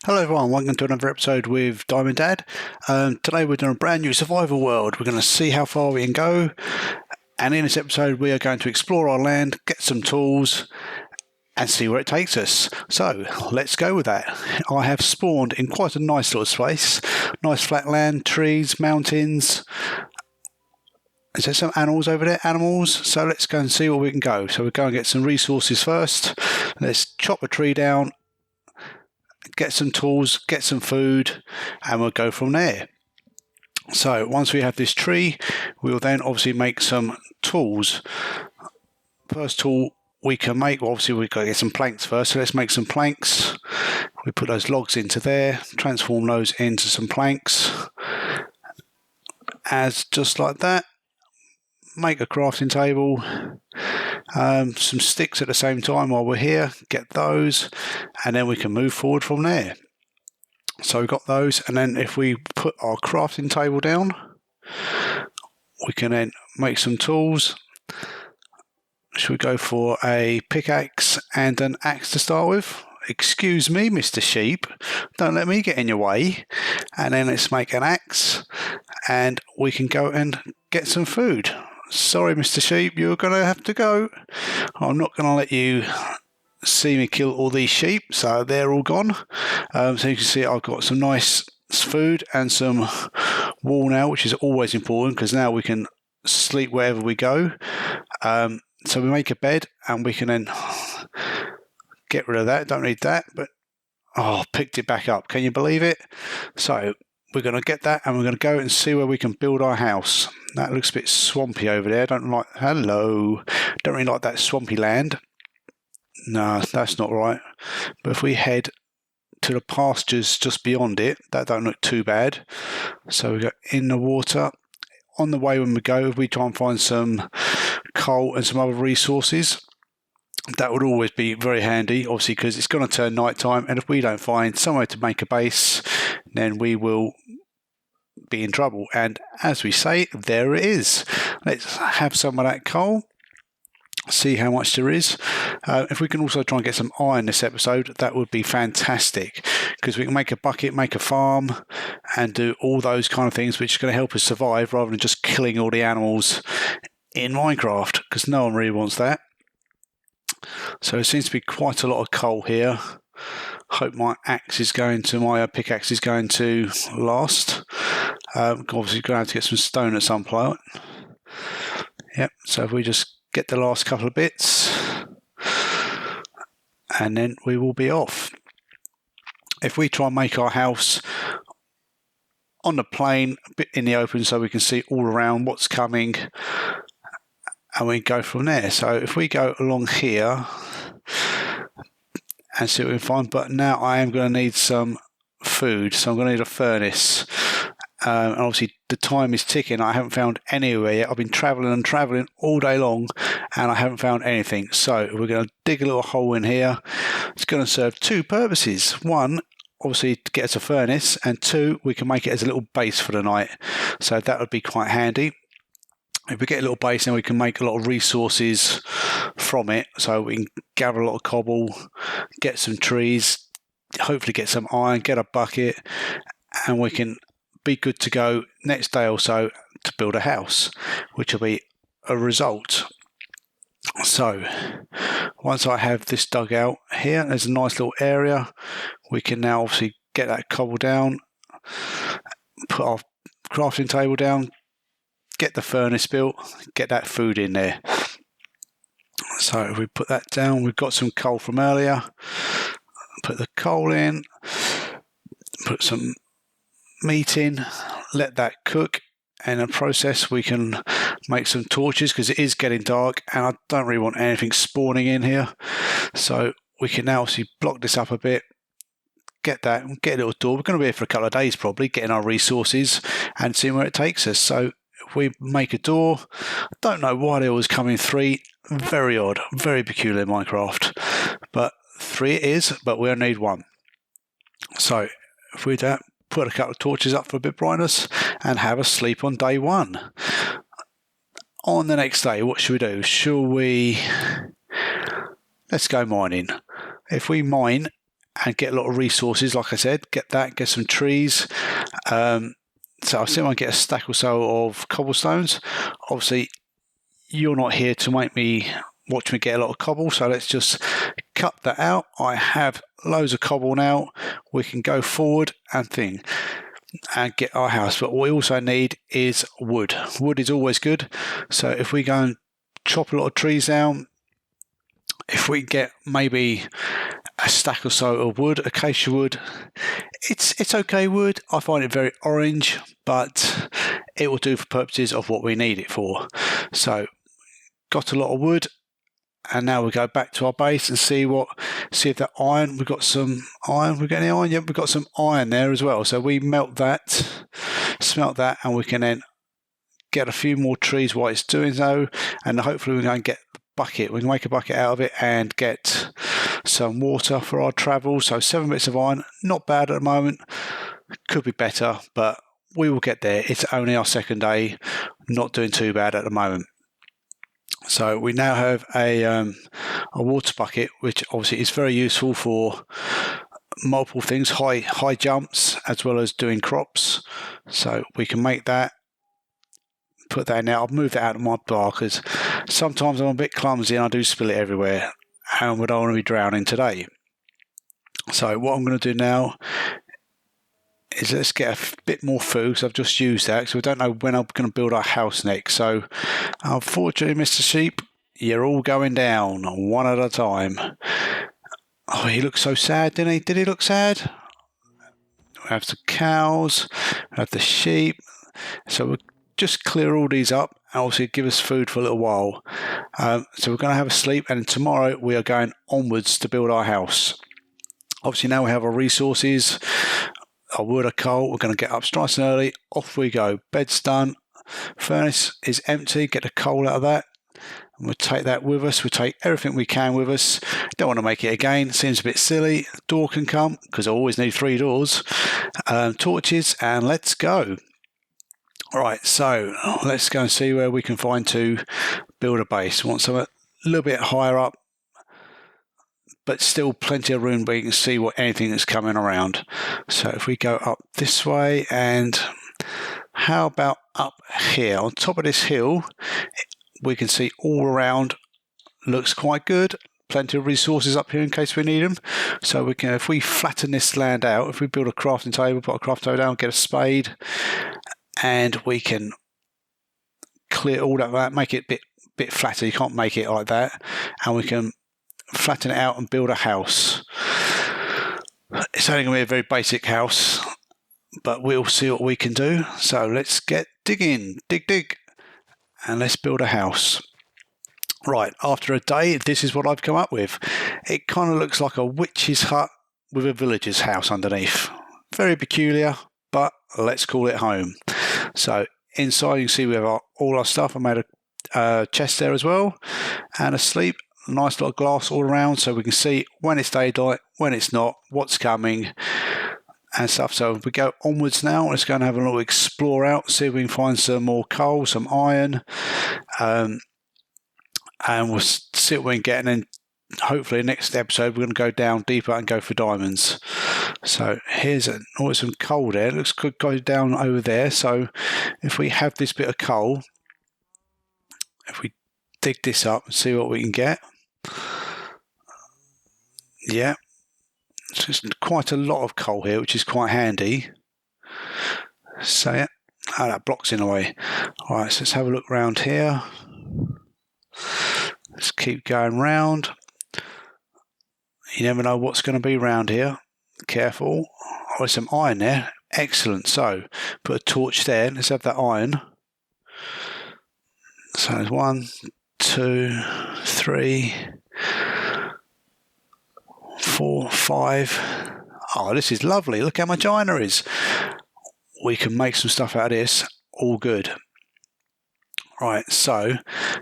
Hello everyone, welcome to another episode with Diamond Dad. Today we're doing a brand new survival world. We're going to see how far we can go, and in this episode we are going to explore our land, get some tools and see where it takes us. So let's go with that. I have spawned in quite a nice little space, nice flat land, trees, mountains. Is there some animals over there? Animals. So let's go and see where we can go. So we'll go and get some resources first. Let's chop a tree down, get some tools, get some food, and we'll go from there. So once we have this tree, we'll then obviously make some tools. First tool we can make, well, obviously we've got to get some planks first, so let's make some planks. We put those logs into there, transform those into some planks, as just like that. Make a crafting table, some sticks at the same time while we're here, get those, and then we can move forward from there. So we've got those, and then if we put our crafting table down, we can then make some tools. Should we go for a pickaxe and an axe to start with? Excuse me, Mr. Sheep, don't let me get in your way. And then let's make an axe, and we can go and get some food. Sorry, Mr. Sheep, you're going to have to go. I'm not going to let you see me kill all these sheep, so they're all gone. So you can see I've got some nice food and some wool now, which is always important because now we can sleep wherever we go. So we make a bed and we can then get rid of that. Don't need that, but picked it back up. Can you believe it? So we're going to get that and we're going to go and see where we can build our house. That looks a bit swampy over there. Don't really like that swampy land. No, that's not right. But if we head to the pastures just beyond it, that don't look too bad. So we go in the water. On the way when we go, we try and find some coal and some other resources. That would always be very handy, obviously, because it's going to turn night time, and if we don't find somewhere to make a base, then we will be in trouble. And as we say, there it is. Let's have some of that coal, see how much there is. If we can also try and get some iron this episode, that would be fantastic, because we can make a bucket, make a farm, and do all those kind of things, which is going to help us survive rather than just killing all the animals in Minecraft, because no one really wants that. So there seems to be quite a lot of coal here. Hope my pickaxe is going to last. Obviously going to have to get some stone at some point. Yep, so if we just get the last couple of bits, and then we will be off. If we try and make our house on the plain, a bit in the open, so we can see all around what's coming, and we go from there. So if we go along here and see what we can find, but now I am going to need some food, so I'm going to need a furnace. And obviously the time is ticking. I haven't found anywhere yet. I've been travelling all day long and I haven't found anything. So we're going to dig a little hole in here. It's going to serve two purposes. One, obviously to get us a furnace, and two, we can make it as a little base for the night. So that would be quite handy. If we get a little base, then we can make a lot of resources from it. So we can gather a lot of cobble, get some trees, hopefully get some iron, get a bucket, and we can be good to go next day or so to build a house, which will be a result. So once I have this dug out here, there's a nice little area. We can now obviously get that cobble down, put our crafting table down, get the furnace built, get that food in there. So if we put that down, we've got some coal from earlier, put the coal in, put some meat in, let that cook, and in the process we can make some torches because it is getting dark and I don't really want anything spawning in here. So we can now obviously block this up a bit, get a little door. We're going to be here for a couple of days probably, getting our resources and seeing where it takes us. So if we make a door, I don't know why they always come in three. Very odd, very peculiar in Minecraft, but three it is, but we'll need one. So if we do that, put a couple of torches up for a bit of brightness and have a sleep on day one. On the next day, what should we do? Let's go mining. If we mine and get a lot of resources. Like I said, get some trees. So I still want to get a stack or so of cobblestones. Obviously, you're not here to watch me get a lot of cobble, so let's just cut that out. I have loads of cobble now. We can go forward and get our house. But what we also need is wood. Wood is always good. So if we go and chop a lot of trees down, if we get maybe a stack or so of wood, acacia wood, it's okay wood. I find it very orange, but it will do for purposes of what we need it for. So got a lot of wood, and now we go back to our base and see if that iron, we've got some iron. We've got any iron? Yep, we've got some iron there as well. So we smelt that, and we can then get a few more trees while it's doing so, and hopefully we're going to get the bucket. We can make a bucket out of it and get some water for our travel. So 7 bits of iron, not bad at the moment. Could be better, but we will get there. It's only our second day, not doing too bad at the moment. So we now have a water bucket, which obviously is very useful for multiple things, high jumps, as well as doing crops. So we can make that, put that in there. I'll move that out of my bar because sometimes I'm a bit clumsy and I do spill it everywhere, and we don't want to be drowning today. So what I'm going to do now is let's get a bit more food, because I've just used that, so we don't know when I'm going to build our house next. So unfortunately, Mr. Sheep, you're all going down one at a time. Oh, he looked so sad, didn't he? Did he look sad? We have the cows, we have the sheep. So we'll just clear all these up, and also give us food for a little while. So we're going to have a sleep, and tomorrow we are going onwards to build our house. Obviously now we have our resources, our wood, our coal. We're going to get up nice and early. Off we go. Bed's done. Furnace is empty. Get the coal out of that. And we'll take that with us. We'll take everything we can with us. Don't want to make it again. Seems a bit silly. Door can come, because I always need 3 doors. Torches, and let's go. All right, so let's go and see where we can find to build a base. We want something a little bit higher up, but still plenty of room where you can see anything that's coming around. So if we go up this way, and how about up here on top of this hill, we can see all around. Looks quite good. Plenty of resources up here in case we need them. So we can, if we flatten this land out, if we build a crafting table, put a crafting table down, get a spade, and we can clear all that, make it a bit flatter. You can't make it like that, and we can flatten it out and build a house. It's only going to be a very basic house, but we'll see what we can do. So let's get digging, dig, and let's build a house. Right, after a day, this is what I've come up with. It kind of looks like a witch's hut with a villager's house underneath. Very peculiar, but let's call it home. So inside you can see we have all our stuff. I made a chest there as well, and a sleep. Nice lot of glass all around, so we can see when it's daylight, when it's not, what's coming and stuff. So if we go onwards now, let's go and have a little explore out, see if we can find some more coal, some iron, and we'll see what we can get. And then hopefully next episode we're going to go down deeper and go for diamonds. So here's some coal there. It looks good, go down over there. So if we have this bit of coal, if we dig this up and see what we can get. Yeah, so it's quite a lot of coal here, which is quite handy. So yeah, that block's in the way. All right, so let's have a look around here. Let's keep going round. You never know what's going to be round here. Careful. Oh, there's some iron there. Excellent. So put a torch there. Let's have that iron. So there's 1, 2, 3, 4, 5. Oh, this is lovely. Look how much iron there is. We can make some stuff out of this. All good. Right, so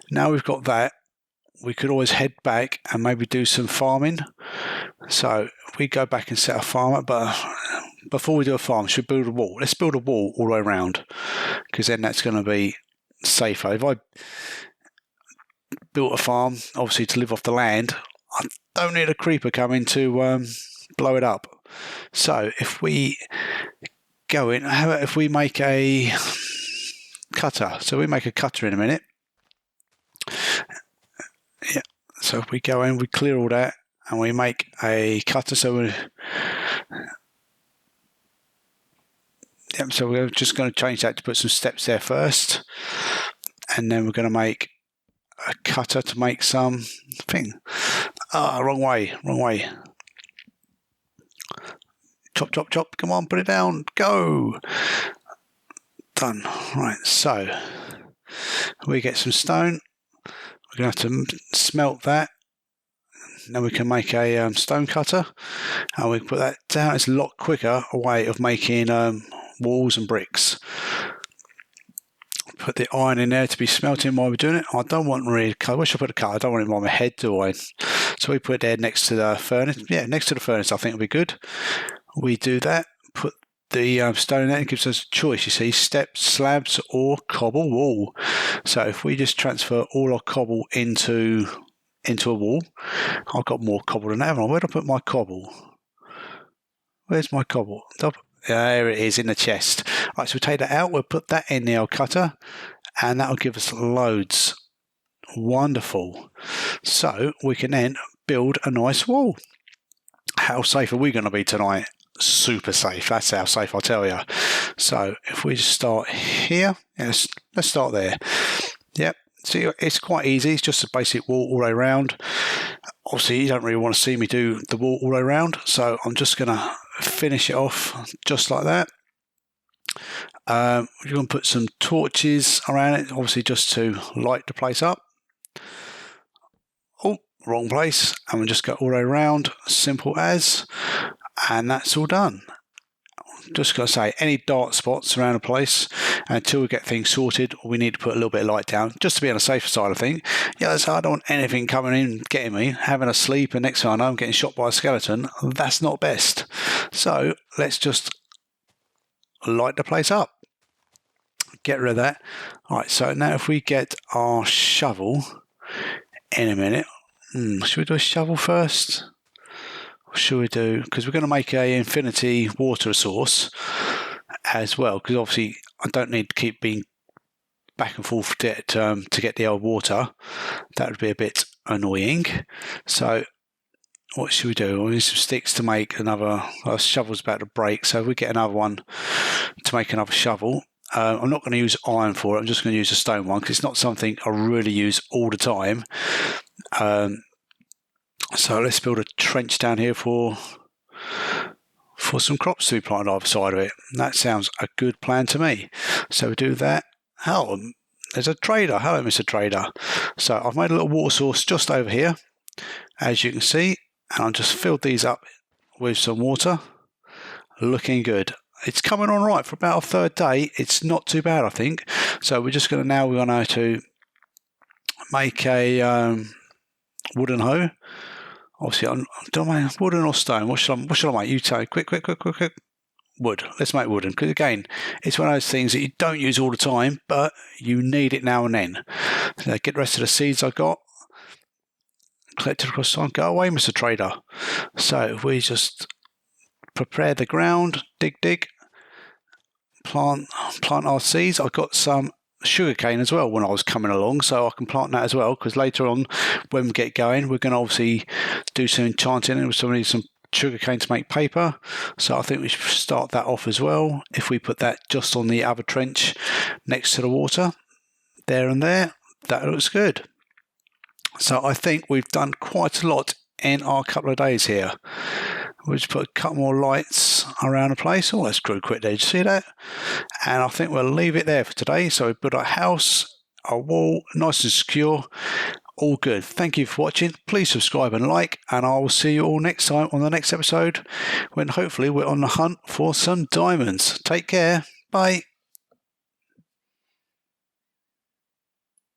now we've got that, we could always head back and maybe do some farming. So if we go back and set a farm up, but before we do a farm, should build a wall. Let's build a wall all the way around, because then that's going to be safer. If I built a farm, obviously to live off the land, I don't need a creeper coming to blow it up. So if we go in, how about if we make a cutter? So we make a cutter in a minute. Yeah. So if we go in, we clear all that, and we make a cutter. So we're just going to change that to put some steps there first, and then we're going to make a cutter to make some thing. Wrong way. Chop, chop, chop. Come on, put it down. Go. Done. Right, so we get some stone. We're going to have to smelt that. Then we can make a stone cutter, and we can put that down. It's a lot quicker a way of making walls and bricks. Put the iron in there to be smelting while we're doing it. I don't want really cut. I wish I put a cut. I don't want it on my head, do I? So we put it there next to the furnace. Yeah, next to the furnace, I think will be good. We do that. Put the stone in there. It gives us a choice. You see, steps, slabs, or cobble wall. So if we just transfer all our cobble into a wall, I've got more cobble than that. Where did I put my cobble? Where's my cobble? There it is in the chest. Right, so we take that out. We'll put that in the old cutter, and that'll give us loads. Wonderful. So we can then build a nice wall. How safe are we going to be tonight? Super safe. That's how safe, I'll tell you. So if we just start here, let's start there. Yep. See, it's quite easy. It's just a basic wall all the way around. Obviously, you don't really want to see me do the wall all the way around, so I'm just going to finish it off just like that. We're going to put some torches around it, obviously just to light the place up. Oh, wrong place. And we just go all the way around, simple as, and that's all done. Just going to say, any dark spots around the place, until we get things sorted, we need to put a little bit of light down, just to be on the safer side of things. Yeah, so I don't want anything coming in, getting me, having a sleep, and next thing I know, I'm getting shot by a skeleton. That's not best. So let's just light the place up. Get rid of that. All right, so now if we get our shovel in a minute, should we do a shovel first? Or should we do, because we're going to make a infinity water source as well, because obviously I don't need to keep being back and forth to get the old water. That would be a bit annoying. So what should we do? We need some sticks to make another. Our shovel's about to break, so if we get another one to make another shovel. I'm not going to use iron for it. I'm just going to use a stone one because it's not something I really use all the time. So let's build a trench down here for some crops to be planted on either side of it. That sounds a good plan to me. So we do that. Oh, there's a trader. Hello, Mr. Trader. So I've made a little water source just over here, as you can see, and I've just filled these up with some water. Looking good. It's coming on right for about a third day. It's not too bad, I think. So we're just going to make a wooden hoe. Obviously, I don't mind wooden or stone. What should I make? You tell. Quick. Wood. Let's make wooden. Because again, it's one of those things that you don't use all the time, but you need it now and then. So get the rest of the seeds I got. Collect it across time. Go away, Mr. Trader. So we just prepare the ground. Dig. Plant our seeds. I got some sugarcane as well when I was coming along, so I can plant that as well, because later on when we get going we're going to obviously do some enchanting and some sugarcane to make paper, so I think we should start that off as well. If we put that just on the other trench next to the water there and there, that looks good. So I think we've done quite a lot in our couple of days here. We'll just put a couple more lights around the place. Oh, that's grew quick there. Did you see that? And I think we'll leave it there for today. So we built our house, our wall, nice and secure. All good. Thank you for watching. Please subscribe and like, and I will see you all next time on the next episode when hopefully we're on the hunt for some diamonds. Take care. Bye.